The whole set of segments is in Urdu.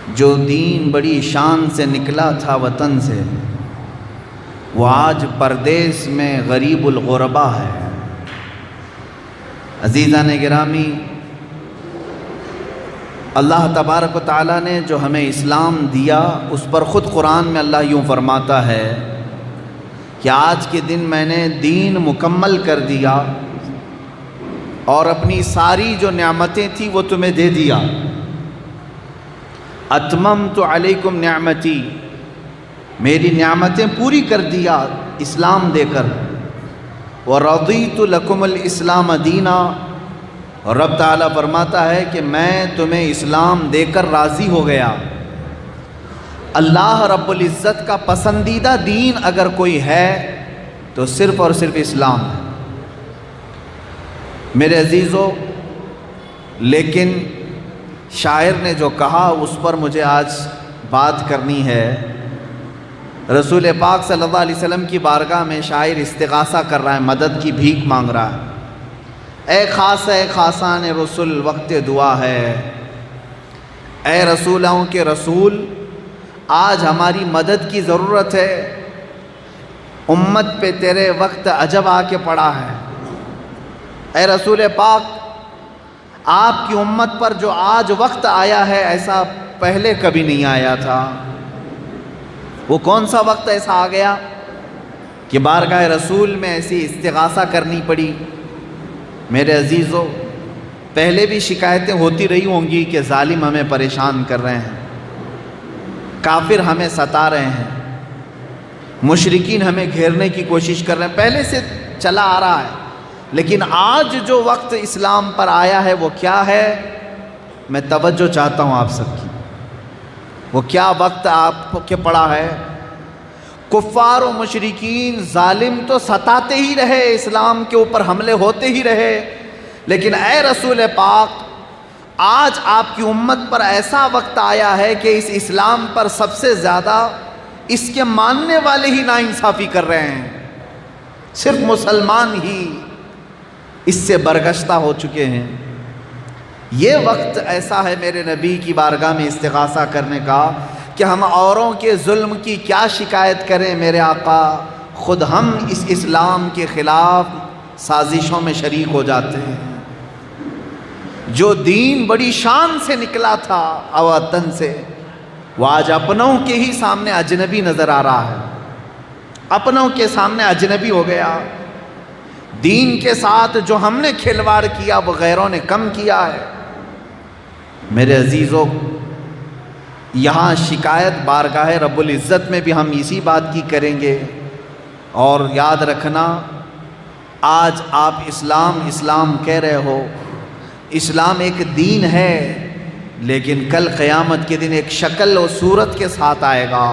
جو دین بڑی شان سے نکلا تھا وطن سے، وہ آج پردیس میں غریب الغربا ہے۔ عزیزان گرامی، اللہ تبارک و تعالیٰ نے جو ہمیں اسلام دیا، اس پر خود قرآن میں اللہ یوں فرماتا ہے کہ آج کے دن میں نے دین مکمل کر دیا اور اپنی ساری جو نعمتیں تھیں وہ تمہیں دے دیا۔ اتممت علیکم نعمتی، میری نعمتیں پوری کر دیا اسلام دے کر۔ ورضیت لکم الاسلام دینا، اور رب تعالیٰ فرماتا ہے کہ میں تمہیں اسلام دے کر راضی ہو گیا۔ اللہ رب العزت کا پسندیدہ دین اگر کوئی ہے تو صرف اور صرف اسلام ہے۔ میرے عزیزو، لیکن شاعر نے جو کہا اس پر مجھے آج بات کرنی ہے۔ رسول پاک صلی اللہ علیہ وسلم کی بارگاہ میں شاعر استغاثہ کر رہا ہے، مدد کی بھیک مانگ رہا ہے۔ اے خاص اے خاصان رسول وقت دعا ہے، اے رسولوں کے رسول آج ہماری مدد کی ضرورت ہے، امت پہ تیرے وقت عجب آ کے پڑا ہے۔ اے رسول پاک، آپ کی امت پر جو آج وقت آیا ہے ایسا پہلے کبھی نہیں آیا تھا۔ وہ کون سا وقت ایسا آ گیا کہ بارگاہ رسول میں ایسی استغاثہ کرنی پڑی؟ میرے عزیزو، پہلے بھی شکایتیں ہوتی رہی ہوں گی کہ ظالم ہمیں پریشان کر رہے ہیں، کافر ہمیں ستا رہے ہیں، مشرکین ہمیں گھیرنے کی کوشش کر رہے ہیں، پہلے سے چلا آ رہا ہے۔ لیکن آج جو وقت اسلام پر آیا ہے وہ کیا ہے؟ میں توجہ چاہتا ہوں آپ سب کی۔ وہ کیا وقت آپ کے پڑا ہے؟ کفار و مشرکین ظالم تو ستاتے ہی رہے، اسلام کے اوپر حملے ہوتے ہی رہے، لیکن اے رسول پاک، آج آپ کی امت پر ایسا وقت آیا ہے کہ اس اسلام پر سب سے زیادہ اس کے ماننے والے ہی ناانصافی کر رہے ہیں، صرف مسلمان ہی اس سے برگشتہ ہو چکے ہیں۔ یہ وقت ایسا ہے میرے نبی کی بارگاہ میں استغاثہ کرنے کا کہ ہم اوروں کے ظلم کی کیا شکایت کریں میرے آقا، خود ہم اس اسلام کے خلاف سازشوں میں شریک ہو جاتے ہیں۔ جو دین بڑی شان سے نکلا تھا وطن سے، وہ آج اپنوں کے ہی سامنے اجنبی نظر آ رہا ہے، اپنوں کے سامنے اجنبی ہو گیا۔ دین کے ساتھ جو ہم نے کھلواڑ کیا وہ غیروں نے کم کیا ہے۔ میرے عزیزو، یہاں شکایت بارگاہ رب العزت میں بھی ہم اسی بات کی کریں گے، اور یاد رکھنا، آج آپ اسلام کہہ رہے ہو، اسلام ایک دین ہے، لیکن کل قیامت کے دن ایک شکل و صورت کے ساتھ آئے گا،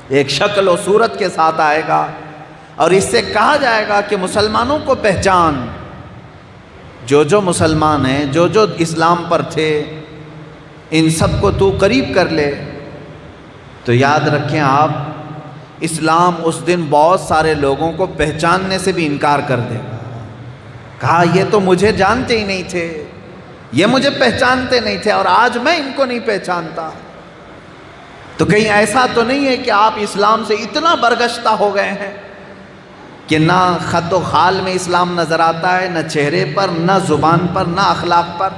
ایک شکل و صورت کے ساتھ آئے گا، اور اس سے کہا جائے گا کہ مسلمانوں کو پہچان، جو مسلمان ہیں، جو اسلام پر تھے، ان سب کو تو قریب کر لے۔ تو یاد رکھیں آپ، اسلام اس دن بہت سارے لوگوں کو پہچاننے سے بھی انکار کر دے گا۔ کہا یہ تو مجھے جانتے ہی نہیں تھے، یہ مجھے پہچانتے نہیں تھے، اور آج میں ان کو نہیں پہچانتا۔ تو کہیں ایسا تو نہیں ہے کہ آپ اسلام سے اتنا برگشتہ ہو گئے ہیں کہ نہ خط و خال میں اسلام نظر آتا ہے، نہ چہرے پر، نہ زبان پر، نہ اخلاق پر؟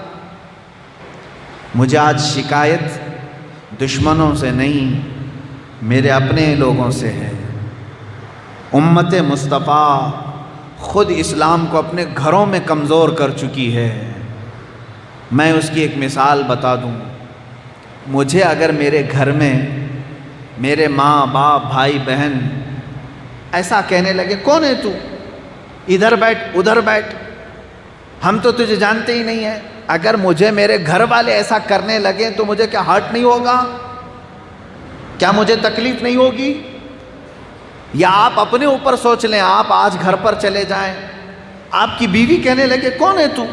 مجھے آج شکایت دشمنوں سے نہیں، میرے اپنے لوگوں سے ہے۔ امت مصطفیٰ خود اسلام کو اپنے گھروں میں کمزور کر چکی ہے۔ میں اس کی ایک مثال بتا دوں۔ مجھے اگر میرے گھر میں میرے ماں باپ بھائی بہن ایسا کہنے لگے، کون ہے تو، ادھر بیٹھ ادھر بیٹھ، ہم تو تجھے جانتے ہی نہیں ہیں، اگر مجھے میرے گھر والے ایسا کرنے لگے تو مجھے کیا ہرٹ نہیں ہوگا؟ کیا مجھے تکلیف نہیں ہوگی؟ یا آپ اپنے اوپر سوچ لیں، آپ آج گھر پر چلے جائیں، آپ کی بیوی کہنے لگے کون ہے تو،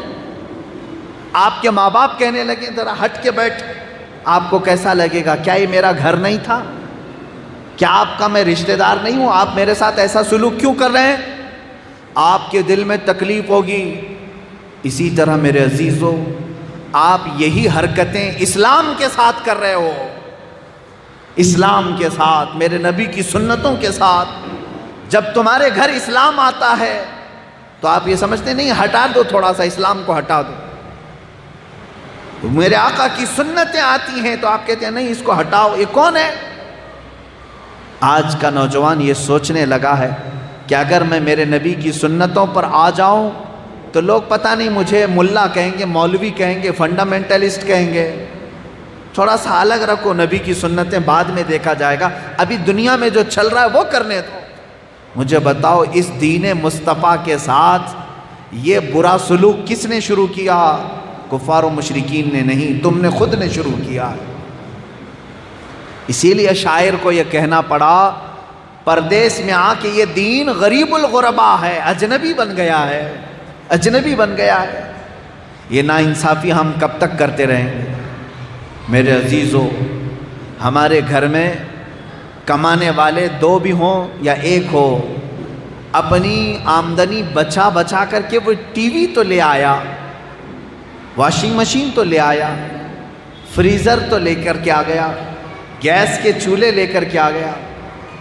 آپ کے ماں باپ کہنے لگے ذرا ہٹ کے بیٹھ، آپ کو کیسا لگے گا؟ کیا یہ میرا گھر نہیں تھا؟ کیا آپ کا میں رشتہ دار نہیں ہوں؟ آپ میرے ساتھ ایسا سلوک کیوں کر رہے ہیں؟ آپ کے دل میں تکلیف ہوگی۔ اسی طرح میرے عزیزو، آپ یہی حرکتیں اسلام کے ساتھ کر رہے ہو، اسلام کے ساتھ، میرے نبی کی سنتوں کے ساتھ۔ جب تمہارے گھر اسلام آتا ہے تو آپ یہ سمجھتے نہیں ہٹا دو، تھوڑا سا اسلام کو ہٹا دو۔ میرے آقا کی سنتیں آتی ہیں تو آپ کہتے ہیں نہیں اس کو ہٹاؤ، یہ کون ہے؟ آج کا نوجوان یہ سوچنے لگا ہے کہ اگر میں میرے نبی کی سنتوں پر آ جاؤں تو لوگ پتہ نہیں مجھے ملا کہیں گے، مولوی کہیں گے، فنڈامنٹلسٹ کہیں گے۔ تھوڑا سا الگ رکھو، نبی کی سنتیں بعد میں دیکھا جائے گا، ابھی دنیا میں جو چل رہا ہے وہ کرنے دو۔ مجھے بتاؤ اس دین مصطفیٰ کے ساتھ یہ برا سلوک کس نے شروع کیا؟ کفار و مشرکین نے نہیں، تم نے خود نے شروع کیا۔ اسی لیے شاعر کو یہ کہنا پڑا، پردیس میں آ کے یہ دین غریب الغربا ہے، اجنبی بن گیا ہے، اجنبی بن گیا ہے۔ یہ ناانصافی ہم کب تک کرتے رہیں گے؟ میرے عزیزو، ہمارے گھر میں کمانے والے دو بھی ہوں یا ایک ہو، اپنی آمدنی بچا بچا کر کے وہ ٹی وی تو لے آیا، واشنگ مشین تو لے آیا، فریزر تو لے کر کے آ گیا، گیس کے چولہے لے کر کے آ گیا،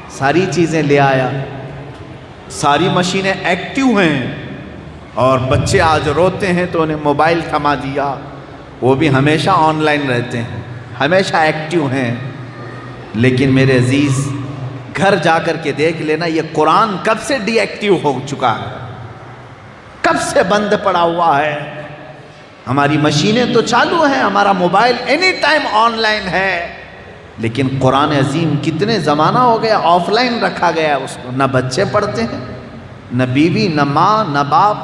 ساری چیزیں لے آیا، ساری مشینیں ایکٹیو ہیں، اور بچے آج روتے ہیں تو انہیں موبائل تھما دیا، وہ بھی ہمیشہ آن لائن رہتے ہیں، ہمیشہ ایکٹیو ہیں۔ لیکن میرے عزیز، گھر جا کر کے دیکھ لینا یہ قرآن کب سے ڈی ایکٹیو ہو چکا ہے، کب سے بند پڑا ہوا ہے۔ ہماری مشینیں تو چالو ہیں، ہمارا mobile any time on line ہے، لیکن قرآن عظیم کتنے زمانہ ہو گیا آف لائن رکھا گیا ہے اس کو۔ نہ بچے پڑھتے ہیں، نہ بیوی، نہ ماں، نہ باپ،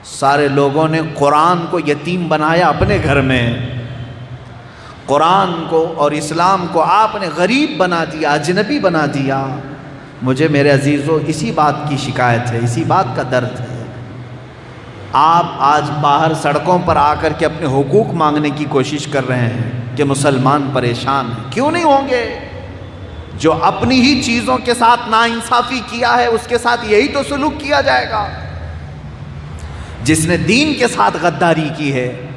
سارے لوگوں نے قرآن کو یتیم بنایا اپنے گھر میں۔ قرآن کو اور اسلام کو آپ نے غریب بنا دیا، اجنبی بنا دیا۔ مجھے میرے عزیزو اسی بات کی شکایت ہے، اسی بات کا درد ہے۔ آپ آج باہر سڑکوں پر آ کر کے اپنے حقوق مانگنے کی کوشش کر رہے ہیں کہ مسلمان پریشان ہیں، کیوں نہیں ہوں گے؟ جو اپنی ہی چیزوں کے ساتھ ناانصافی کیا ہے اس کے ساتھ یہی تو سلوک کیا جائے گا۔ جس نے دین کے ساتھ غداری کی ہے،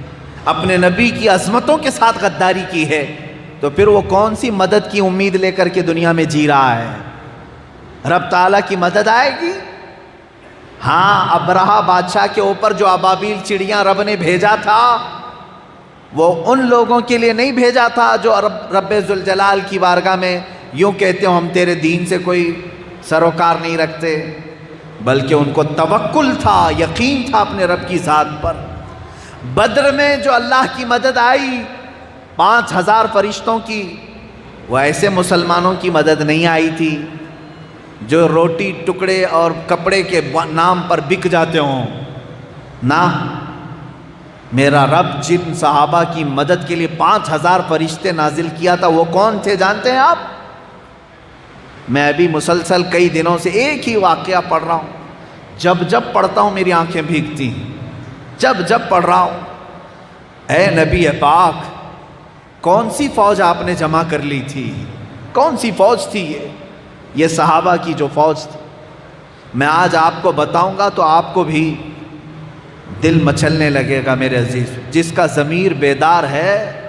اپنے نبی کی عظمتوں کے ساتھ غداری کی ہے، تو پھر وہ کون سی مدد کی امید لے کر کے دنیا میں جی رہا ہے؟ رب تعالیٰ کی مدد آئے گی؟ ہاں، ابرہہ بادشاہ کے اوپر جو ابابیل چڑیاں رب نے بھیجا تھا، وہ ان لوگوں کے لیے نہیں بھیجا تھا جو رب ذوالجلال کی بارگاہ میں یوں کہتے ہو ہم تیرے دین سے کوئی سروکار نہیں رکھتے، بلکہ ان کو توکل تھا، یقین تھا اپنے رب کی ذات پر۔ بدر میں جو اللہ کی مدد آئی 5000 فرشتوں کی، وہ ایسے مسلمانوں کی مدد نہیں آئی تھی جو روٹی ٹکڑے اور کپڑے کے نام پر بک جاتے ہوں۔ نہ، میرا رب جن صحابہ کی مدد کے لیے 5000 فرشتے نازل کیا تھا وہ کون تھے جانتے ہیں آپ؟ میں ابھی مسلسل کئی دنوں سے ایک ہی واقعہ پڑھ رہا ہوں، جب جب پڑھتا ہوں میری آنکھیں بھیگتی ہیں، جب جب پڑھ رہا ہوں۔ اے نبی پاک، کون سی فوج آپ نے جمع کر لی تھی؟ کون سی فوج تھی یہ صحابہ کی جو فوج تھی؟ میں آج آپ کو بتاؤں گا تو آپ کو بھی دل مچلنے لگے گا میرے عزیز۔ جس کا ضمیر بیدار ہے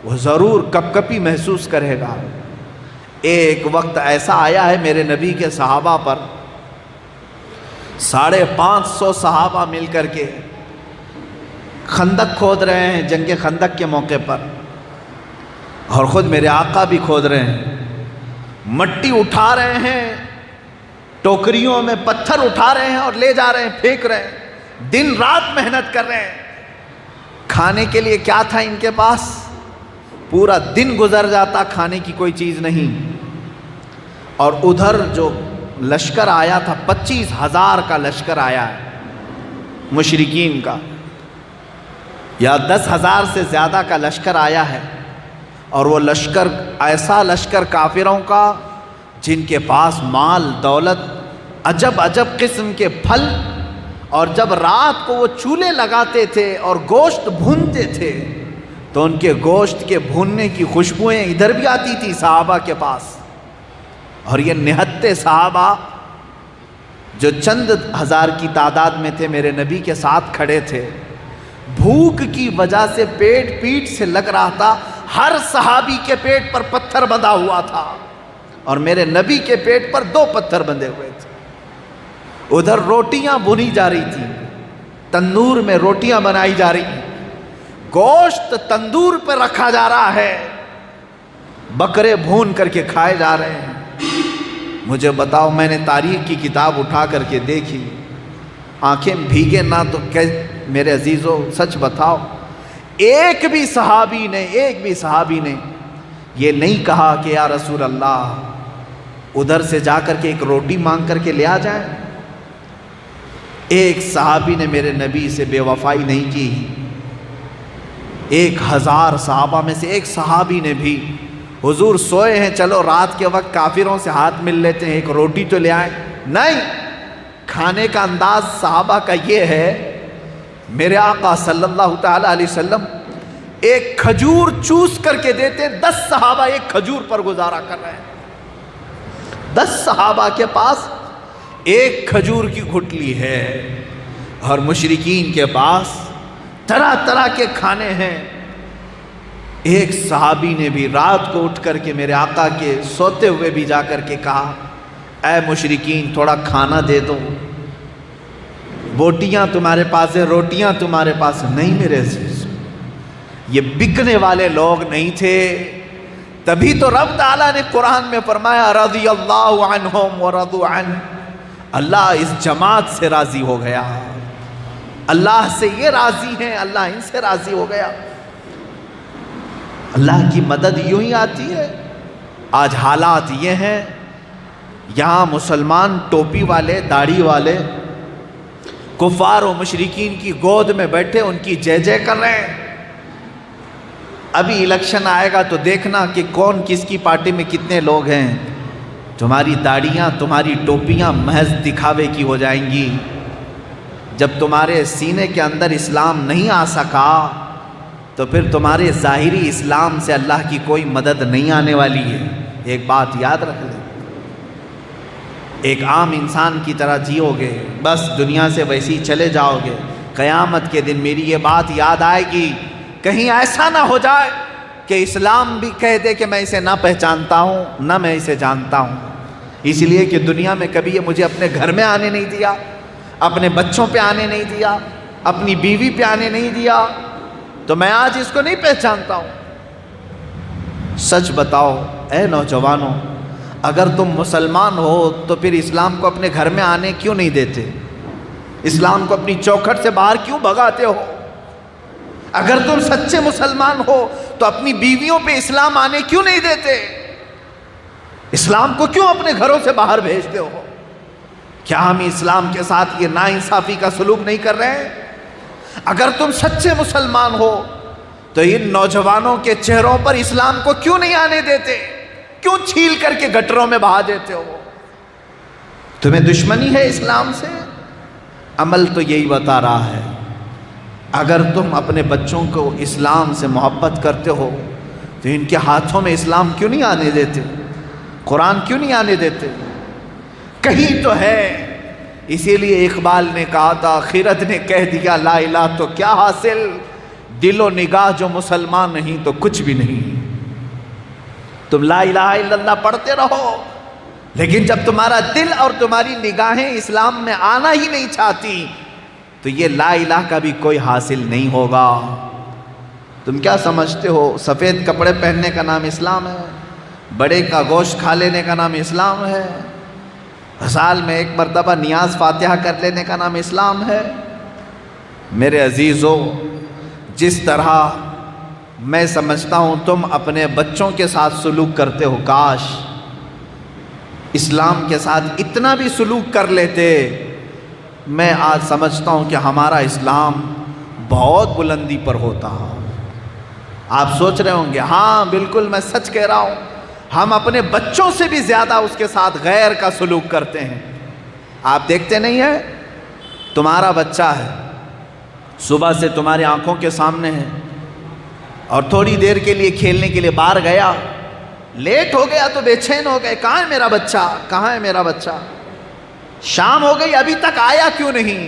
وہ ضرور کپ کپی محسوس کرے گا۔ ایک وقت ایسا آیا ہے میرے نبی کے صحابہ پر، 550 صحابہ مل کر کے خندق کھود رہے ہیں جنگ خندق کے موقع پر، اور خود میرے آقا بھی کھود رہے ہیں، مٹی اٹھا رہے ہیں، ٹوکریوں میں پتھر اٹھا رہے ہیں اور لے جا رہے ہیں، پھینک رہے ہیں، دن رات محنت کر رہے ہیں۔ کھانے کے لیے کیا تھا ان کے پاس؟ پورا دن گزر جاتا، کھانے کی کوئی چیز نہیں۔ اور ادھر جو لشکر آیا تھا 25,000 کا لشکر آیا ہے مشرکین کا، یا 10,000 سے زیادہ کا لشکر آیا ہے، اور وہ لشکر ایسا لشکر کافروں کا جن کے پاس مال دولت، عجب عجب قسم کے پھل، اور جب رات کو وہ چولہے لگاتے تھے اور گوشت بھونتے تھے تو ان کے گوشت کے بھوننے کی خوشبوئیں ادھر بھی آتی تھی صحابہ کے پاس۔ اور یہ نہتے صحابہ جو چند ہزار کی تعداد میں تھے، میرے نبی کے ساتھ کھڑے تھے، بھوک کی وجہ سے پیٹ پیٹ سے لگ رہا تھا، ہر صحابی کے پیٹ پر پتھر بندھا ہوا تھا، اور میرے نبی کے پیٹ پر 2 پتھر بندھے ہوئے تھے۔ ادھر روٹیاں بنی جا رہی تھی، تندور میں روٹیاں بنائی جا رہی ہیں، گوشت تندور پہ رکھا جا رہا ہے، بکرے بھون کر کے کھائے جا رہے ہیں۔ مجھے بتاؤ، میں نے تاریخ کی کتاب اٹھا کر کے دیکھی، آنکھیں بھیگے نہ تو میرے عزیزو سچ بتاؤ، ایک بھی صحابی نے یہ نہیں کہا کہ یا رسول اللہ ادھر سے جا کر کے ایک روٹی مانگ کر کے لے آ جائیں۔ ایک صحابی نے میرے نبی سے بے وفائی نہیں کی، 1000 صحابہ میں سے ایک صحابی نے بھی، حضور سوئے ہیں، چلو رات کے وقت کافروں سے ہاتھ مل لیتے ہیں، ایک روٹی تو لے آئیں، نہیں۔ کھانے کا انداز صحابہ کا یہ ہے، میرے آقا صلی اللہ تعالی علیہ وسلم ایک کھجور چوس کر کے دیتے، 10 صحابہ ایک کھجور پر گزارا کر رہے ہیں، 10 صحابہ کے پاس ایک کھجور کی گھٹلی ہے، اور مشرکین کے پاس طرح طرح کے کھانے ہیں۔ ایک صحابی نے بھی رات کو اٹھ کر کے میرے آقا کے سوتے ہوئے بھی جا کر کے کہا، اے مشرکین تھوڑا کھانا دے دو، بوٹیاں تمہارے پاس ہیں، روٹیاں تمہارے پاس نہیں۔ میرے عزیز، یہ بکنے والے لوگ نہیں تھے، تبھی تو رب تعالیٰ نے قرآن میں فرمایا رضی اللہ عنہم ورضوا عنہ، اللہ اس جماعت سے راضی ہو گیا، اللہ سے یہ راضی ہیں، اللہ ان سے راضی ہو گیا۔ اللہ کی مدد یوں ہی آتی ہے۔ آج حالات یہ ہیں، یہاں مسلمان ٹوپی والے، داڑھی والے کفار و مشرکین کی گود میں بیٹھے ان کی جے جے کر رہے ہیں۔ ابھی الیکشن آئے گا تو دیکھنا کہ کون کس کی پارٹی میں کتنے لوگ ہیں، تمہاری داڑیاں، تمہاری ٹوپیاں محض دکھاوے کی ہو جائیں گی۔ جب تمہارے سینے کے اندر اسلام نہیں آ سکا تو پھر تمہارے ظاہری اسلام سے اللہ کی کوئی مدد نہیں آنے والی ہے۔ ایک بات یاد رکھ لیں، ایک عام انسان کی طرح جیو گے، بس دنیا سے ویسے ہی چلے جاؤ گے، قیامت کے دن میری یہ بات یاد آئے گی، کہیں ایسا نہ ہو جائے کہ اسلام بھی کہہ دے کہ میں اسے نہ پہچانتا ہوں، نہ میں اسے جانتا ہوں، اس لیے کہ دنیا میں کبھی یہ مجھے اپنے گھر میں آنے نہیں دیا، اپنے بچوں پہ آنے نہیں دیا، اپنی بیوی پہ آنے نہیں دیا، تو میں آج اس کو نہیں پہچانتا ہوں۔ سچ بتاؤ اے نوجوانوں، اگر تم مسلمان ہو تو پھر اسلام کو اپنے گھر میں آنے کیوں نہیں دیتے؟ اسلام کو اپنی چوکھٹ سے باہر کیوں بھگاتے ہو؟ اگر تم سچے مسلمان ہو تو اپنی بیویوں پہ اسلام آنے کیوں نہیں دیتے؟ اسلام کو کیوں اپنے گھروں سے باہر بھیجتے ہو؟ کیا ہم اسلام کے ساتھ یہ ناانصافی کا سلوک نہیں کر رہے ہیں؟ اگر تم سچے مسلمان ہو تو ان نوجوانوں کے چہروں پر اسلام کو کیوں نہیں آنے دیتے؟ کیوں چھیل کر کے گٹروں میں بہا دیتے ہو؟ تمہیں دشمنی ہے اسلام سے؟ عمل تو یہی بتا رہا ہے۔ اگر تم اپنے بچوں کو اسلام سے محبت کرتے ہو تو ان کے ہاتھوں میں اسلام کیوں نہیں آنے دیتے؟ قرآن کیوں نہیں آنے دیتے؟ کہیں تو ہے۔ اسی لیے اقبال نے کہا تھا، خرد نے کہہ دیا لا الہ تو کیا حاصل، دل و نگاہ جو مسلمان نہیں تو کچھ بھی نہیں۔ تم لا الہ الا اللہ پڑھتے رہو، لیکن جب تمہارا دل اور تمہاری نگاہیں اسلام میں آنا ہی نہیں چاہتی تو یہ لا الہ کا بھی کوئی حاصل نہیں ہوگا۔ تم کیا سمجھتے ہو سفید کپڑے پہننے کا نام اسلام ہے؟ بڑے کا گوشت کھا لینے کا نام اسلام ہے؟ سال میں ایک مرتبہ نیاز فاتحہ کر لینے کا نام اسلام ہے؟ میرے عزیزو، جس طرح میں سمجھتا ہوں تم اپنے بچوں کے ساتھ سلوک کرتے ہو، کاش اسلام کے ساتھ اتنا بھی سلوک کر لیتے۔ میں آج سمجھتا ہوں کہ ہمارا اسلام بہت بلندی پر ہوتا۔ آپ سوچ رہے ہوں گے ہاں بالکل میں سچ کہہ رہا ہوں، ہم اپنے بچوں سے بھی زیادہ اس کے ساتھ غیر کا سلوک کرتے ہیں۔ آپ دیکھتے نہیں ہیں، تمہارا بچہ ہے، صبح سے تمہاری آنکھوں کے سامنے ہے، اور تھوڑی دیر کے لیے کھیلنے کے لیے باہر گیا، لیٹ ہو گیا تو بے چین ہو گئے، کہاں ہے میرا بچہ، کہاں ہے میرا بچہ؟ شام ہو گئی ابھی تک آیا کیوں نہیں؟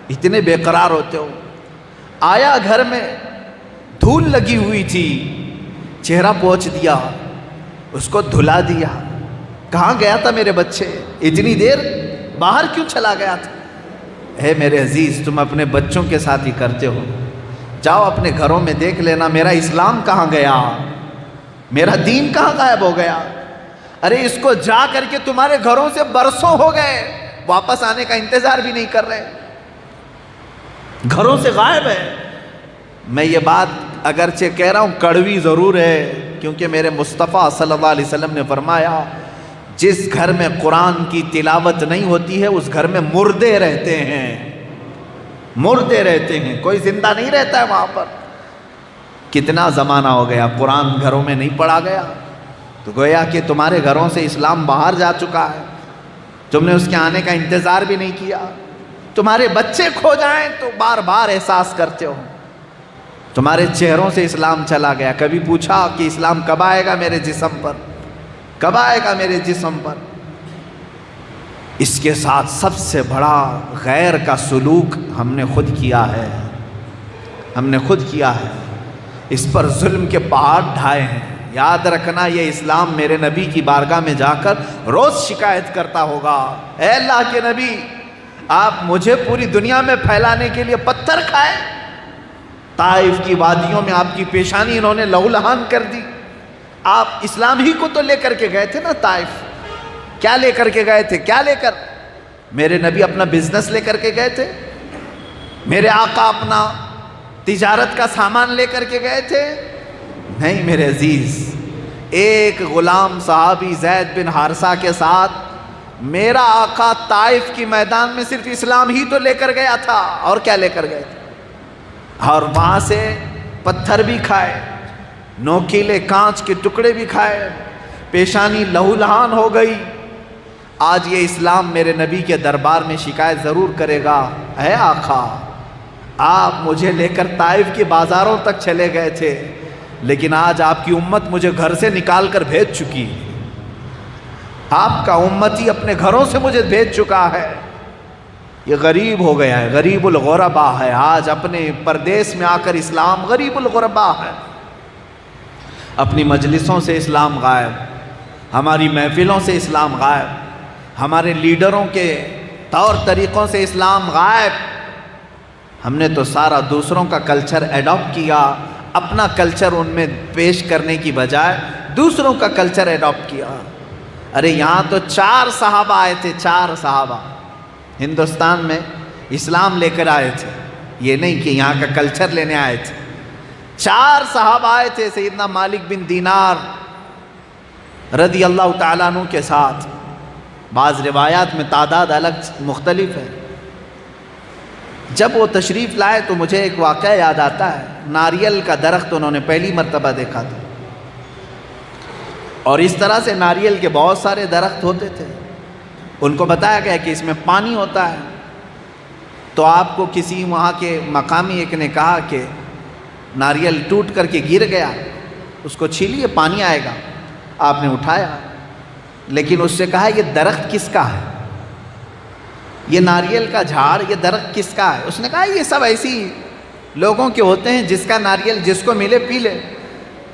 اتنے بے قرار ہوتے ہو۔ آیا گھر میں، دھول لگی ہوئی تھی، چہرہ پوچھ دیا، اس کو دھلا دیا. کہاں گیا تھا میرے بچے؟ اتنی دیر باہر کیوں چلا گیا تھا؟ اے میرے عزیز، تم اپنے بچوں کے ساتھ ہی کرتے ہو. جاؤ اپنے گھروں میں دیکھ لینا میرا اسلام کہاں گیا، میرا دین کہاں غائب ہو گیا. ارے اس کو جا کر کے تمہارے گھروں سے برسوں ہو گئے، واپس آنے کا انتظار بھی نہیں کر رہے، گھروں سے غائب ہے. میں یہ بات اگرچہ کہہ رہا ہوں کڑوی ضرور ہے، کیونکہ میرے مصطفیٰ صلی اللہ علیہ وسلم نے فرمایا جس گھر میں قرآن کی تلاوت نہیں ہوتی ہے اس گھر میں مردے رہتے ہیں، مردے رہتے ہیں، کوئی زندہ نہیں رہتا ہے وہاں پر. کتنا زمانہ ہو گیا قرآن گھروں میں نہیں پڑھا گیا، تو گویا کہ تمہارے گھروں سے اسلام باہر جا چکا ہے، تم نے اس کے آنے کا انتظار بھی نہیں کیا. تمہارے بچے کھو جائیں تو بار بار احساس کرتے ہو، تمہارے چہروں سے اسلام چلا گیا. کبھی پوچھا کہ اسلام کب آئے گا میرے جسم پر، کب آئے گا میرے جسم پر؟ اس کے ساتھ سب سے بڑا غیر کا سلوک ہم نے خود کیا ہے، ہم نے خود کیا ہے. اس پر ظلم کے پہاڑ ڈھائے ہیں. یاد رکھنا یہ اسلام میرے نبی کی بارگاہ میں جا کر روز شکایت کرتا ہوگا، اے اللہ کے نبی آپ مجھے پوری دنیا میں پھیلانے کے لیے پتھر کھائے. طائف کی وادیوں میں آپ کی پیشانی انہوں نے لہو لہان کر دی. آپ اسلام ہی کو تو لے کر کے گئے تھے نا طائف. کیا لے کر کے گئے تھے؟ کیا لے کر؟ میرے نبی اپنا بزنس لے کر کے گئے تھے؟ میرے آقا اپنا تجارت کا سامان لے کر کے گئے تھے؟ نہیں میرے عزیز. ایک غلام صحابی زید بن حارثہ کے ساتھ میرا آقا طائف کی میدان میں صرف اسلام ہی تو لے کر گیا تھا، اور کیا لے کر گئے تھے؟ اور وہاں سے پتھر بھی کھائے، نوکیلے کانچ کے ٹکڑے بھی کھائے، پیشانی لہو لہان ہو گئی. آج یہ اسلام میرے نبی کے دربار میں شکایت ضرور کرے گا، اے آقا آپ مجھے لے کر طائف کے بازاروں تک چلے گئے تھے، لیکن آج آپ کی امت مجھے گھر سے نکال کر بھیج چکی، آپ کا امتی اپنے گھروں سے مجھے بھیج چکا ہے. یہ غریب ہو گیا ہے، غریب الغربا ہے. آج اپنے پردیس میں آ کر اسلام غریب الغربا ہے. اپنی مجلسوں سے اسلام غائب، ہماری محفلوں سے اسلام غائب، ہمارے لیڈروں کے طور طریقوں سے اسلام غائب. ہم نے تو سارا دوسروں کا کلچر ایڈاپٹ کیا، اپنا کلچر ان میں پیش کرنے کی بجائے دوسروں کا کلچر ایڈاپٹ کیا. ارے یہاں تو 4 صحابہ آئے تھے، 4 صحابہ ہندوستان میں اسلام لے کر آئے تھے. یہ نہیں کہ یہاں کا کلچر لینے آئے تھے. 4 صحابہ آئے تھے سیدنا مالک بن دینار رضی اللہ تعالیٰ عنہ کے ساتھ. بعض روایات میں تعداد الگ مختلف ہے. جب وہ تشریف لائے تو مجھے ایک واقعہ یاد آتا ہے. ناریل کا درخت انہوں نے پہلی مرتبہ دیکھا تھا، اور اس طرح سے ناریل کے بہت سارے درخت ہوتے تھے. ان کو بتایا گیا کہ اس میں پانی ہوتا ہے. تو آپ کو کسی وہاں کے مقامی ایک نے کہا کہ ناریل ٹوٹ کر کے گر گیا، اس کو چھیلیے پانی آئے گا. آپ نے اٹھایا، لیکن اس سے کہا یہ درخت کس کا ہے، یہ ناریل کا جھاڑ، یہ درخت کس کا ہے؟ اس نے کہا یہ سب ایسی لوگوں کے ہوتے ہیں، جس کا ناریل جس کو ملے پی لے.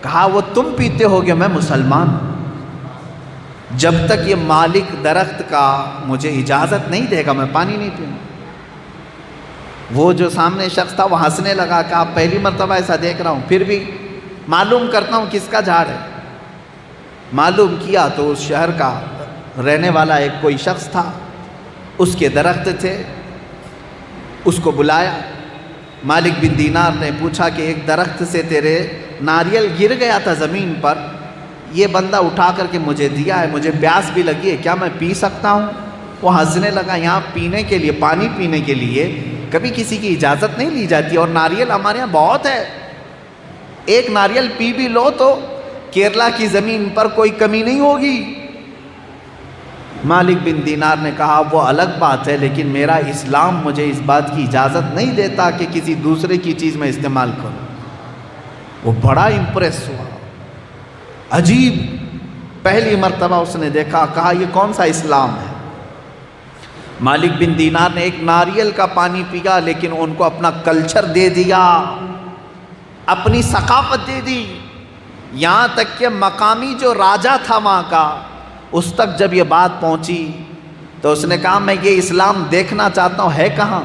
کہا وہ تم پیتے ہوگے، میں مسلمان ہوں. جب تک یہ مالک درخت کا مجھے اجازت نہیں دے گا میں پانی نہیں پیوں. وہ جو سامنے شخص تھا وہ ہنسنے لگا کہ آپ پہلی مرتبہ ایسا دیکھ رہا ہوں، پھر بھی معلوم کرتا ہوں کس کا جھاڑ ہے. معلوم کیا تو اس شہر کا رہنے والا ایک کوئی شخص تھا، اس کے درخت تھے. اس کو بلایا. مالک بن دینار نے پوچھا کہ ایک درخت سے تیرے ناریل گر گیا تھا زمین پر، یہ بندہ اٹھا کر کے مجھے دیا ہے، مجھے پیاس بھی لگی ہے، کیا میں پی سکتا ہوں؟ وہ ہنسنے لگا. یہاں پینے کے لیے، پانی پینے کے لیے کبھی کسی کی اجازت نہیں لی جاتی، اور ناریل ہمارے یہاں بہت ہے. ایک ناریل پی بھی لو تو کیرلا کی زمین پر کوئی کمی نہیں ہوگی. مالک بن دینار نے کہا وہ الگ بات ہے، لیکن میرا اسلام مجھے اس بات کی اجازت نہیں دیتا کہ کسی دوسرے کی چیز میں استعمال کروں. وہ بڑا امپریس ہوا. عجیب، پہلی مرتبہ اس نے دیکھا. کہا یہ کون سا اسلام ہے؟ مالک بن دینار نے ایک ناریل کا پانی پیا، لیکن ان کو اپنا کلچر دے دیا، اپنی ثقافت دے دی، یہاں تک کہ مقامی جو راجا تھا وہاں کا، اس تک جب یہ بات پہنچی تو اس نے کہا میں یہ اسلام دیکھنا چاہتا ہوں، ہے کہاں؟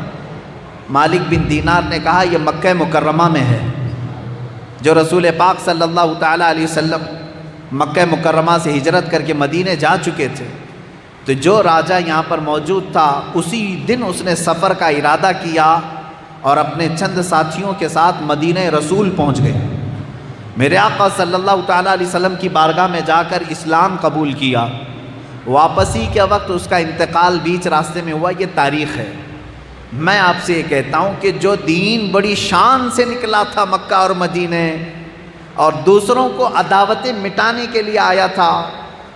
مالک بن دینار نے کہا یہ مکہ مکرمہ میں ہے۔ جو رسول پاک صلی اللہ تعالیٰ علیہ وسلم مکہ مکرمہ سے ہجرت کر کے مدینے جا چکے تھے، تو جو راجا یہاں پر موجود تھا اسی دن اس نے سفر کا ارادہ کیا اور اپنے چند ساتھیوں کے ساتھ مدینہ رسول پہنچ گئے، میرے آقا صلی اللہ تعالیٰ علیہ وسلم کی بارگاہ میں جا کر اسلام قبول کیا۔ واپسی کے وقت اس کا انتقال بیچ راستے میں ہوا، یہ تاریخ ہے۔ میں آپ سے یہ کہتا ہوں کہ جو دین بڑی شان سے نکلا تھا مکہ اور مدینے، اور دوسروں کو عداوتیں مٹانے کے لیے آیا تھا،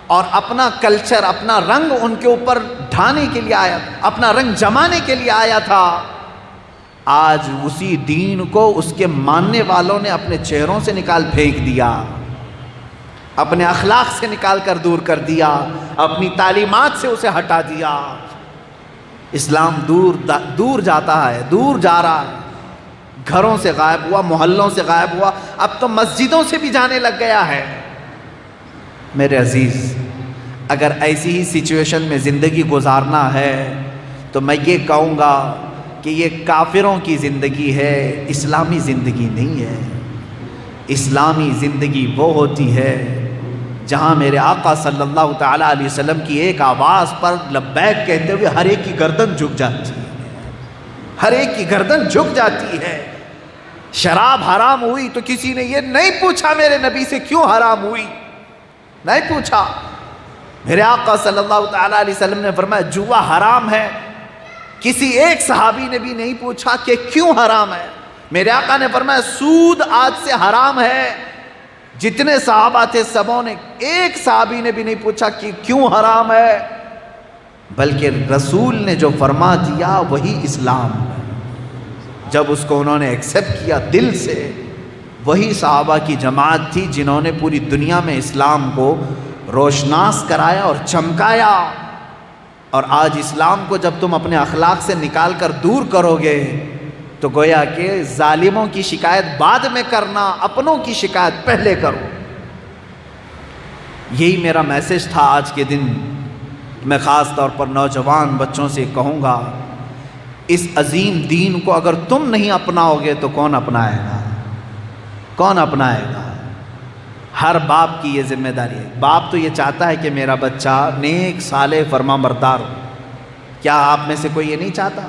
اور اپنا کلچر، اپنا رنگ ان کے اوپر ڈھانے کے لیے آیا، اپنا رنگ جمانے کے لیے آیا تھا، آج اسی دین کو اس کے ماننے والوں نے اپنے چہروں سے نکال پھینک دیا، اپنے اخلاق سے نکال کر دور کر دیا، اپنی تعلیمات سے اسے ہٹا دیا۔ اسلام دور جاتا ہے، دور جا رہا ہے، گھروں سے غائب ہوا، محلوں سے غائب ہوا، اب تو مسجدوں سے بھی جانے لگ گیا ہے۔ میرے عزیز، اگر ایسی ہی سچویشن میں زندگی گزارنا ہے تو میں یہ کہوں گا کہ یہ کافروں کی زندگی ہے، اسلامی زندگی نہیں ہے۔ اسلامی زندگی وہ ہوتی ہے جہاں میرے آقا صلی اللہ تعالیٰ علیہ وسلم کی ایک آواز پر لبیک کہتے ہوئے ہر ایک کی گردن جھک جاتی ہے، ہر ایک کی گردن جھک جاتی ہے۔ شراب حرام ہوئی تو کسی نے یہ نہیں پوچھا میرے نبی سے کیوں حرام ہوئی، نہیں پوچھا۔ میرے آقا صلی اللہ تعالیٰ علیہ وسلم نے فرمایا جوا حرام ہے، کسی ایک صحابی نے بھی نہیں پوچھا کہ کیوں حرام ہے۔ میرے آقا نے فرمایا سود آج سے حرام ہے، جتنے صحابہ تھے سبوں نے، ایک صحابی نے بھی نہیں پوچھا کہ کیوں حرام ہے، بلکہ رسول نے جو فرما دیا وہی اسلام ہے۔ جب اس کو انہوں نے ایکسیپٹ کیا دل سے، وہی صحابہ کی جماعت تھی جنہوں نے پوری دنیا میں اسلام کو روشناس کرایا اور چمکایا۔ اور آج اسلام کو جب تم اپنے اخلاق سے نکال کر دور کرو گے تو گویا کہ ظالموں کی شکایت بعد میں کرنا، اپنوں کی شکایت پہلے کرو۔ یہی میرا میسج تھا آج کے دن۔ میں خاص طور پر نوجوان بچوں سے کہوں گا، اس عظیم دین کو اگر تم نہیں اپناؤ گے تو کون اپنائے گا؟ کون اپنائے گا؟ ہر باپ کی یہ ذمہ داری ہے۔ باپ تو یہ چاہتا ہے کہ میرا بچہ نیک صالح فرما بردار ہو۔ کیا آپ میں سے کوئی یہ نہیں چاہتا؟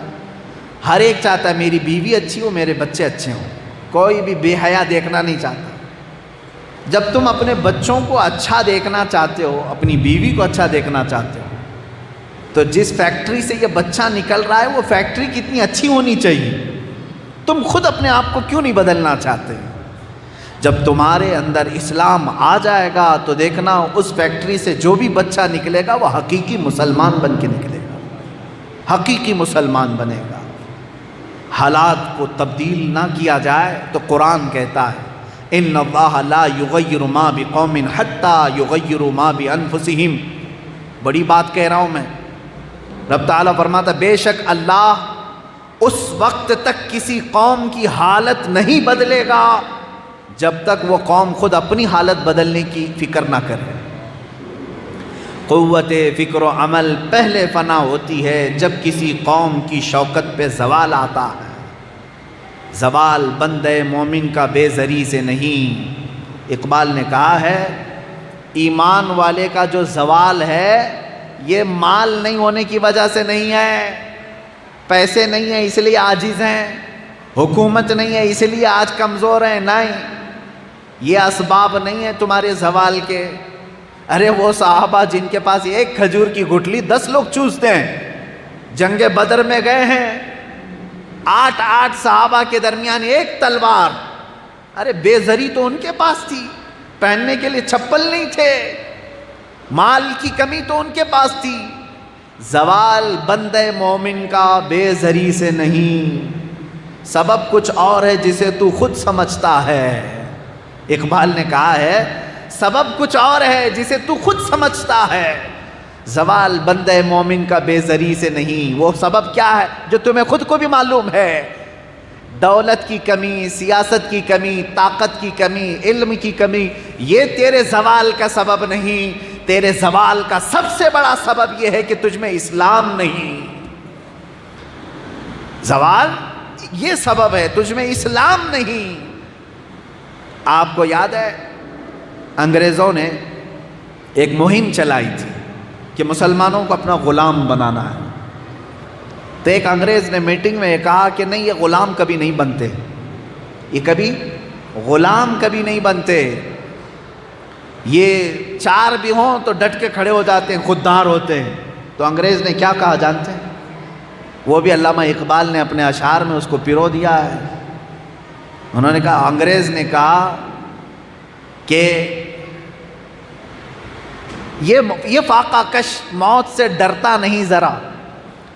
ہر ایک چاہتا ہے میری بیوی اچھی ہو، میرے بچے اچھے ہوں، کوئی بھی بے حیا دیکھنا نہیں چاہتا۔ جب تم اپنے بچوں کو اچھا دیکھنا چاہتے ہو، اپنی بیوی کو اچھا دیکھنا چاہتے ہو، تو جس فیکٹری سے یہ بچہ نکل رہا ہے وہ فیکٹری کتنی اچھی ہونی چاہیے؟ تم خود اپنے آپ کو کیوں نہیں بدلنا چاہتے؟ جب تمہارے اندر اسلام آ جائے گا تو دیکھنا اس فیکٹری سے جو بھی بچہ نکلے گا وہ حقیقی مسلمان بن کے نکلے گا، حقیقی مسلمان بنے گا۔ حالات کو تبدیل نہ کیا جائے تو قرآن کہتا ہے ان اللہ لا یغیر ما بقوم حتی یغیروا ما بانفسہم۔ بڑی بات کہہ رہا ہوں میں۔ رب تعالیٰ فرماتا بے شک اللہ اس وقت تک کسی قوم کی حالت نہیں بدلے گا جب تک وہ قوم خود اپنی حالت بدلنے کی فکر نہ کرے۔ قوت فکر و عمل پہلے فنا ہوتی ہے جب کسی قوم کی شوکت پہ زوال آتا ہے۔ زوال بندے مومن کا بے زری سے نہیں۔ اقبال نے کہا ہے ایمان والے کا جو زوال ہے یہ مال نہیں ہونے کی وجہ سے نہیں ہے، پیسے نہیں ہیں اس لیے عاجز ہیں، حکومت نہیں ہے اس لیے آج کمزور ہیں، نہیں، یہ اسباب نہیں ہیں تمہارے زوال کے۔ ارے وہ صحابہ جن کے پاس ایک کھجور کی گٹھلی 10 لوگ چوستے ہیں، جنگ بدر میں گئے ہیں، 8 صحابہ کے درمیان ایک تلوار۔ ارے بے زری تو ان کے پاس تھی، پہننے کے لیے چپل نہیں تھے، مال کی کمی تو ان کے پاس تھی۔ زوال بندے مومن کا بے زری سے نہیں، سبب کچھ اور ہے جسے تو خود سمجھتا ہے۔ اقبال نے کہا ہے سبب کچھ اور ہے جسے تو خود سمجھتا ہے، زوال بندہ مومن کا بے زری سے نہیں۔ وہ سبب کیا ہے جو تمہیں خود کو بھی معلوم ہے، دولت کی کمی، سیاست کی کمی، طاقت کی کمی، علم کی کمی، یہ تیرے زوال کا سبب نہیں۔ تیرے زوال کا سب سے بڑا سبب یہ ہے کہ تجھ میں اسلام نہیں۔ زوال یہ سبب ہے، تجھ میں اسلام نہیں۔ آپ کو یاد ہے انگریزوں نے ایک مہم چلائی تھی کہ مسلمانوں کو اپنا غلام بنانا ہے، تو ایک انگریز نے میٹنگ میں یہ کہا کہ نہیں، یہ غلام کبھی نہیں بنتے، یہ کبھی غلام کبھی نہیں بنتے، یہ چار بھی ہوں تو ڈٹ کے کھڑے ہو جاتے ہیں، خوددار ہوتے ہیں۔ تو انگریز نے کیا کہا جانتے ہیں؟ وہ بھی علامہ اقبال نے اپنے اشعار میں اس کو پیرو دیا ہے۔ انہوں نے کہا، انگریز نے کہا کہ یہ فاقہ کش موت سے ڈرتا نہیں ذرا،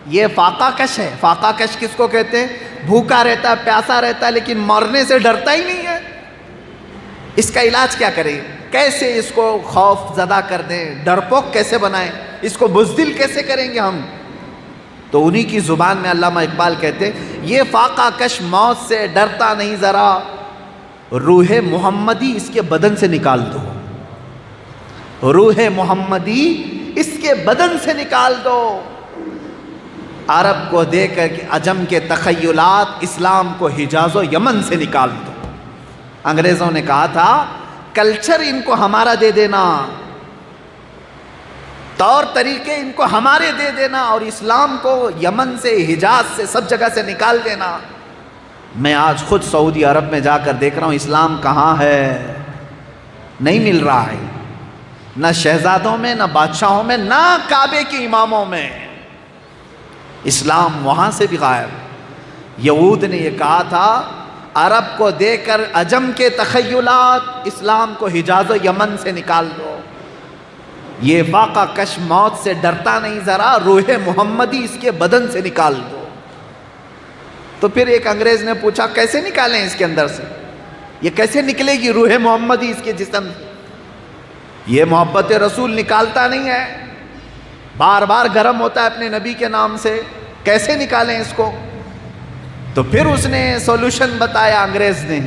یہ فاقہ کش ہے۔ فاقہ کش کس کو کہتے ہیں؟ بھوکا رہتا ہے، پیاسا رہتا ہے، لیکن مرنے سے ڈرتا ہی نہیں ہے۔ اس کا علاج کیا کریں؟ کیسے اس کو خوف زدہ کر دیں، ڈرپوک کیسے بنائیں، اس کو بزدل کیسے کریں گے ہم؟ تو انہی کی زبان میں علامہ اقبال کہتے ہیں، یہ فاقہ کش موت سے ڈرتا نہیں ذرا، روح محمدی اس کے بدن سے نکال دو، روح محمدی اس کے بدن سے نکال دو۔ عرب کو دے کر کے عجم کے تخیلات، اسلام کو حجاز و یمن سے نکال دو۔ انگریزوں نے کہا تھا کلچر ان کو ہمارا دے دینا، طور طریقے ان کو ہمارے دے دینا، اور اسلام کو یمن سے، حجاز سے، سب جگہ سے نکال دینا۔ میں آج خود سعودی عرب میں جا کر دیکھ رہا ہوں اسلام کہاں ہے، نہیں مل رہا ہے، نہ شہزادوں میں، نہ بادشاہوں میں، نہ کعبے کے اماموں میں۔ اسلام وہاں سے بھی غائب۔ یہود نے یہ کہا تھا عرب کو دے کر عجم کے تخیلات، اسلام کو حجاز و یمن سے نکال دو۔ یہ فاقہ کش موت سے ڈرتا نہیں ذرا، روح محمدی اس کے بدن سے نکال دو۔ تو پھر ایک انگریز نے پوچھا کیسے نکالیں اس کے اندر سے، یہ کیسے نکلے گی روح محمدی اس کے جسم سے؟ یہ محبت رسول نکالتا نہیں ہے، بار بار گرم ہوتا ہے اپنے نبی کے نام سے، کیسے نکالیں اس کو؟ تو پھر اس نے سولوشن بتایا انگریز نے،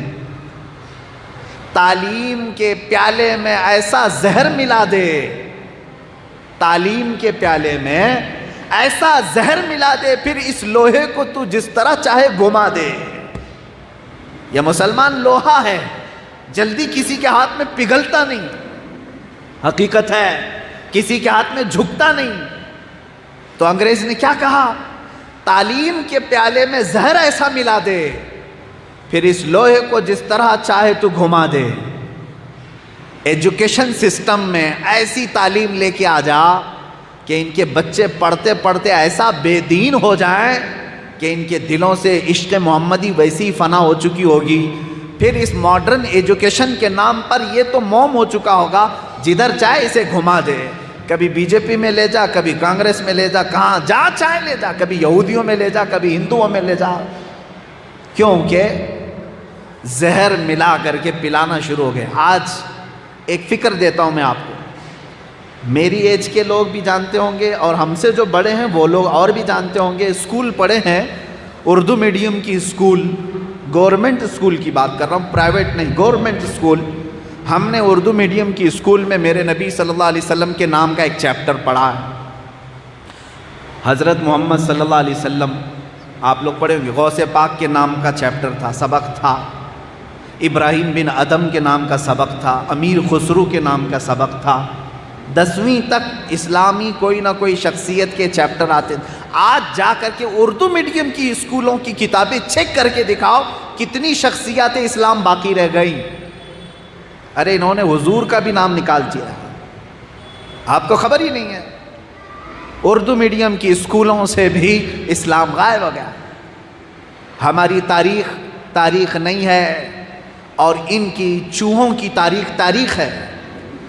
تعلیم کے پیالے میں ایسا زہر ملا دے، تعلیم کے پیالے میں ایسا زہر ملا دے، پھر اس لوہے کو تو جس طرح چاہے گھما دے۔ یہ مسلمان لوہا ہے، جلدی کسی کے ہاتھ میں پگھلتا نہیں، حقیقت ہے کسی کے ہاتھ میں جھکتا نہیں۔ تو انگریز نے کیا کہا؟ تعلیم کے پیالے میں زہر ایسا ملا دے، پھر اس لوہے کو جس طرح چاہے تو گھما دے۔ ایجوکیشن سسٹم میں ایسی تعلیم لے کے آ جا کہ ان کے بچے پڑھتے پڑھتے ایسا بے دین ہو جائیں کہ ان کے دلوں سے عشق محمدی ویسی فنا ہو چکی ہوگی۔ پھر اس ماڈرن ایجوکیشن کے نام پر یہ تو موم ہو چکا ہوگا، جدھر چاہے اسے گھما دے، کبھی بی جے پی میں لے جا، کبھی کانگریس میں لے جا، کہاں جا چاہے لے جا، کبھی یہودیوں میں لے جا، کبھی ہندوؤں میں لے جا، کیونکہ زہر ملا کر کے پلانا شروع ہو گئے۔ آج ایک فکر دیتا ہوں میں آپ کو، میری ایج کے لوگ بھی جانتے ہوں گے اور ہم سے جو بڑے ہیں وہ لوگ اور بھی جانتے ہوں گے، اسکول پڑھے ہیں اردو میڈیم کی اسکول، گورنمنٹ اسکول کی بات کر رہا ہوں، پرائیویٹ نہیں، گورنمنٹ اسکول۔ ہم نے اردو میڈیم کی اسکول میں میرے نبی صلی اللہ علیہ وسلم کے نام کا ایک چیپٹر پڑھا ہے۔ حضرت محمد صلی اللہ علیہ وسلم آپ لوگ پڑھے ہوں گے، غوث پاک کے نام کا چیپٹر تھا، سبق تھا، ابراہیم بن ادم کے نام کا سبق تھا، امیر خسرو کے نام کا سبق تھا۔ 10ویں تک اسلامی کوئی نہ کوئی شخصیت کے چیپٹر آتے تھے۔ آج جا کر کے اردو میڈیم کی اسکولوں کی کتابیں چیک کر کے دکھاؤ کتنی شخصیات اسلام باقی رہ گئی۔ ارے انہوں نے حضور کا بھی نام نکال دیا، آپ کو خبر ہی نہیں ہے۔ اردو میڈیم کی اسکولوں سے بھی اسلام غائب ہو گیا۔ ہماری تاریخ نہیں ہے، اور ان کی چوہوں کی تاریخ ہے،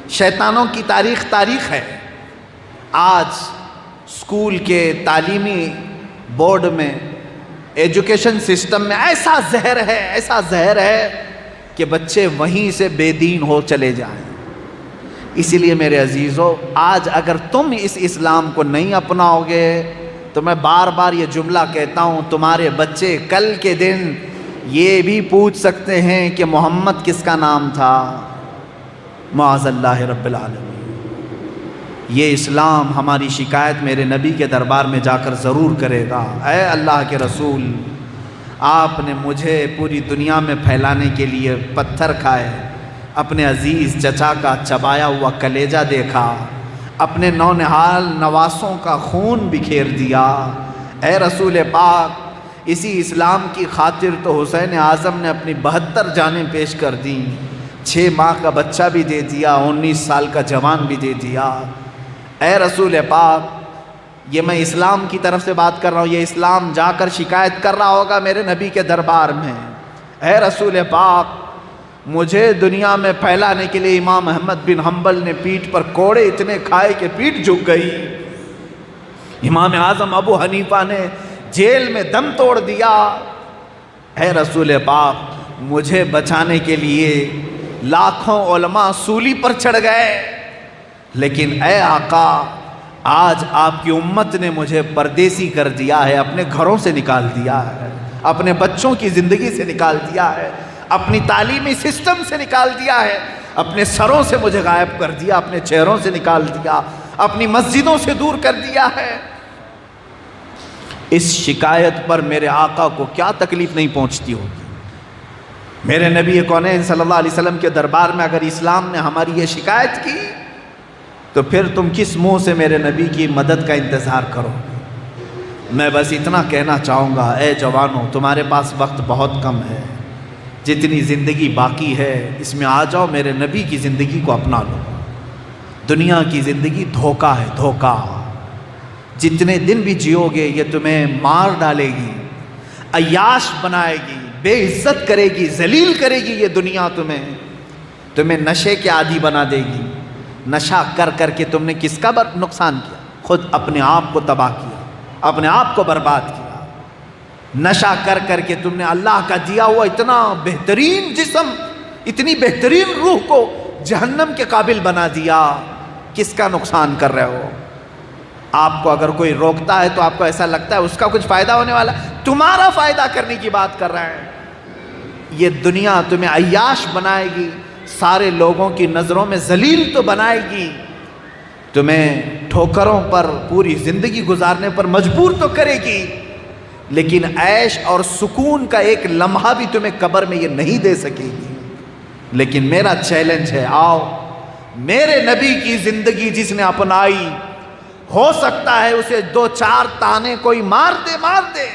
شیطانوں کی تاریخ ہے۔ آج اسکول کے تعلیمی بورڈ میں، ایجوکیشن سسٹم میں ایسا زہر ہے کہ بچے وہیں سے بے دین ہو چلے جائیں۔ اسی لیے میرے عزیزو، آج اگر تم اس اسلام کو نہیں اپناؤ گے تو میں بار بار یہ جملہ کہتا ہوں، تمہارے بچے کل کے دن یہ بھی پوچھ سکتے ہیں کہ محمد کس کا نام تھا، معاذ اللہ رب العالمین۔ یہ اسلام ہماری شکایت میرے نبی کے دربار میں جا کر ضرور کرے گا، اے اللہ کے رسول، آپ نے مجھے پوری دنیا میں پھیلانے کے لیے پتھر کھائے، اپنے عزیز چچا کا چبایا ہوا کلیجہ دیکھا، اپنے نونہال نواسوں کا خون بکھیر دیا۔ اے رسول پاک، اسی اسلام کی خاطر تو حسین اعظم نے اپنی 72 جانیں پیش کر دیں، 6 ماہ کا بچہ بھی دے دیا، 19 سال کا جوان بھی دے دیا۔ اے رسول پاک، یہ میں اسلام کی طرف سے بات کر رہا ہوں، یہ اسلام جا کر شکایت کر رہا ہوگا میرے نبی کے دربار میں، اے رسول پاک، مجھے دنیا میں پھیلانے کے لیے امام احمد بن حنبل نے پیٹھ پر کوڑے اتنے کھائے کہ پیٹھ جھک گئی، امام اعظم ابو حنیفہ نے جیل میں دم توڑ دیا۔ اے رسول پاک، مجھے بچانے کے لیے لاکھوں علماء سولی پر چڑھ گئے، لیکن اے آقا، آج آپ کی امت نے مجھے پردیسی کر دیا ہے، اپنے گھروں سے نکال دیا ہے، اپنے بچوں کی زندگی سے نکال دیا ہے، اپنی تعلیمی سسٹم سے نکال دیا ہے، اپنے سروں سے مجھے غائب کر دیا، اپنے چہروں سے نکال دیا، اپنی مسجدوں سے دور کر دیا ہے۔ اس شکایت پر میرے آقا کو کیا تکلیف نہیں پہنچتی ہوگی؟ میرے نبی کونین صلی اللہ علیہ وسلم کے دربار میں اگر اسلام نے ہماری یہ شکایت کی تو پھر تم کس منہ سے میرے نبی کی مدد کا انتظار کرو؟ میں بس اتنا کہنا چاہوں گا، اے جوانوں، تمہارے پاس وقت بہت کم ہے، جتنی زندگی باقی ہے اس میں آ جاؤ، میرے نبی کی زندگی کو اپنا لو۔ دنیا کی زندگی دھوکہ ہے، دھوکہ، جتنے دن بھی جیو گے یہ تمہیں مار ڈالے گی، عیاش بنائے گی، بے عزت کرے گی، ذلیل کرے گی یہ دنیا، تمہیں نشے کے عادی بنا دے گی۔ نشہ کر کر کے تم نے کس کا نقصان کیا؟ خود اپنے آپ کو تباہ کیا، اپنے آپ کو برباد کیا۔ نشہ کر کر کے تم نے اللہ کا دیا ہوا اتنا بہترین جسم، اتنی بہترین روح کو جہنم کے قابل بنا دیا۔ کس کا نقصان کر رہے ہو؟ آپ کو اگر کوئی روکتا ہے تو آپ کو ایسا لگتا ہے اس کا کچھ فائدہ ہونے والا، تمہارا فائدہ کرنے کی بات کر رہا ہے۔ یہ دنیا تمہیں عیاش بنائے گی، سارے لوگوں کی نظروں میں ذلیل تو بنائے گی، تمہیں ٹھوکروں پر پوری زندگی گزارنے پر مجبور تو کرے گی، لیکن عیش اور سکون کا ایک لمحہ بھی تمہیں قبر میں یہ نہیں دے سکے گی۔ لیکن میرا چیلنج ہے، آؤ، میرے نبی کی زندگی جس نے اپنائی، ہو سکتا ہے اسے 2-4 تانے کوئی مار دے،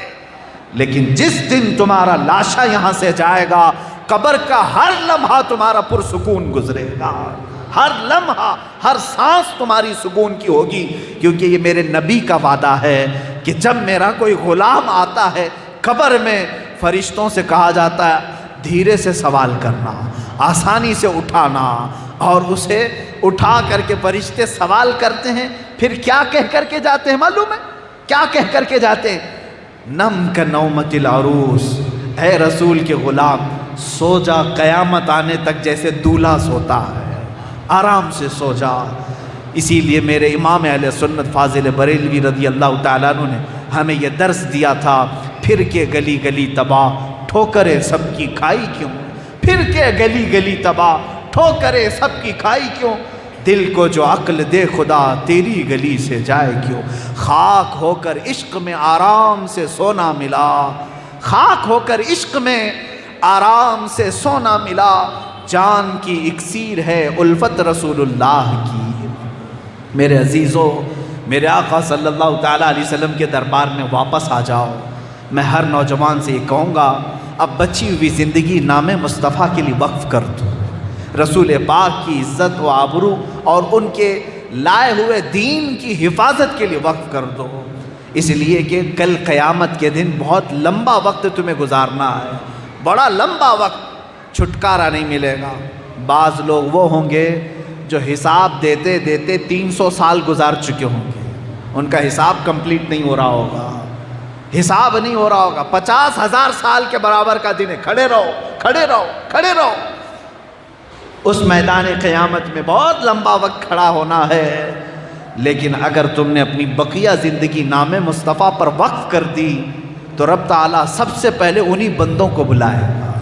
لیکن جس دن تمہارا لاشا یہاں سے جائے گا، قبر کا ہر لمحہ تمہارا پرسکون گزرے گا، ہر لمحہ، ہر سانس تمہاری سکون کی ہوگی، کیونکہ یہ میرے نبی کا وعدہ ہے کہ جب میرا کوئی غلام آتا ہے قبر میں، فرشتوں سے کہا جاتا ہے دھیرے سے سوال کرنا، آسانی سے اٹھانا، اور اسے اٹھا کر کے فرشتے سوال کرتے ہیں، پھر کیا کہہ کر کے جاتے ہیں معلوم ہے؟ کیا کہہ کر کے جاتے ہیں؟ نم کنومت العروس، اے رسول کے غلام، سو جا، قیامت آنے تک جیسے دولہا سوتا ہے، آرام سے سو جا۔ اسی لیے میرے امام اہل سنت فاضل بریلوی رضی اللہ تعالیٰ عنہ نے ہمیں یہ درس دیا تھا، پھر کے گلی گلی تباہ، ٹھوکریں سب کی کھائی کیوں؟ پھر کے گلی گلی تباہ، ٹھوکریں سب کی کھائی کیوں؟ دل کو جو عقل دے خدا، تیری گلی سے جائے کیوں؟ خاک ہو کر عشق میں آرام سے سونا ملا، خاک ہو کر عشق میں آرام سے سونا ملا، جان کی اکسیر ہے الفت رسول اللہ کی۔ میرے عزیزو، میرے آقا صلی اللہ تعالیٰ علیہ وسلم کے دربار میں واپس آ جاؤ۔ میں ہر نوجوان سے یہ کہوں گا، اب بچی ہوئی زندگی نام مصطفیٰ کے لیے وقف کر دو، رسول پاک کی عزت و آبرو اور ان کے لائے ہوئے دین کی حفاظت کے لیے وقف کر دو، اس لیے کہ کل قیامت کے دن بہت لمبا وقت تمہیں گزارنا ہے، بڑا لمبا وقت، چھٹکارا نہیں ملے گا۔ بعض لوگ وہ ہوں گے جو حساب دیتے دیتے 300 سال گزار چکے ہوں گے، ان کا حساب کمپلیٹ نہیں ہو رہا ہوگا، حساب نہیں ہو رہا ہوگا، 50,000 سال کے برابر کا دن ہے، کھڑے رہو کھڑے رہو کھڑے رہو۔ اس میدان قیامت میں بہت لمبا وقت کھڑا ہونا ہے، لیکن اگر تم نے اپنی بقیہ زندگی نام مصطفیٰ پر وقف کر دی تو رب تعالیٰ سب سے پہلے انہی بندوں کو بلائے گا۔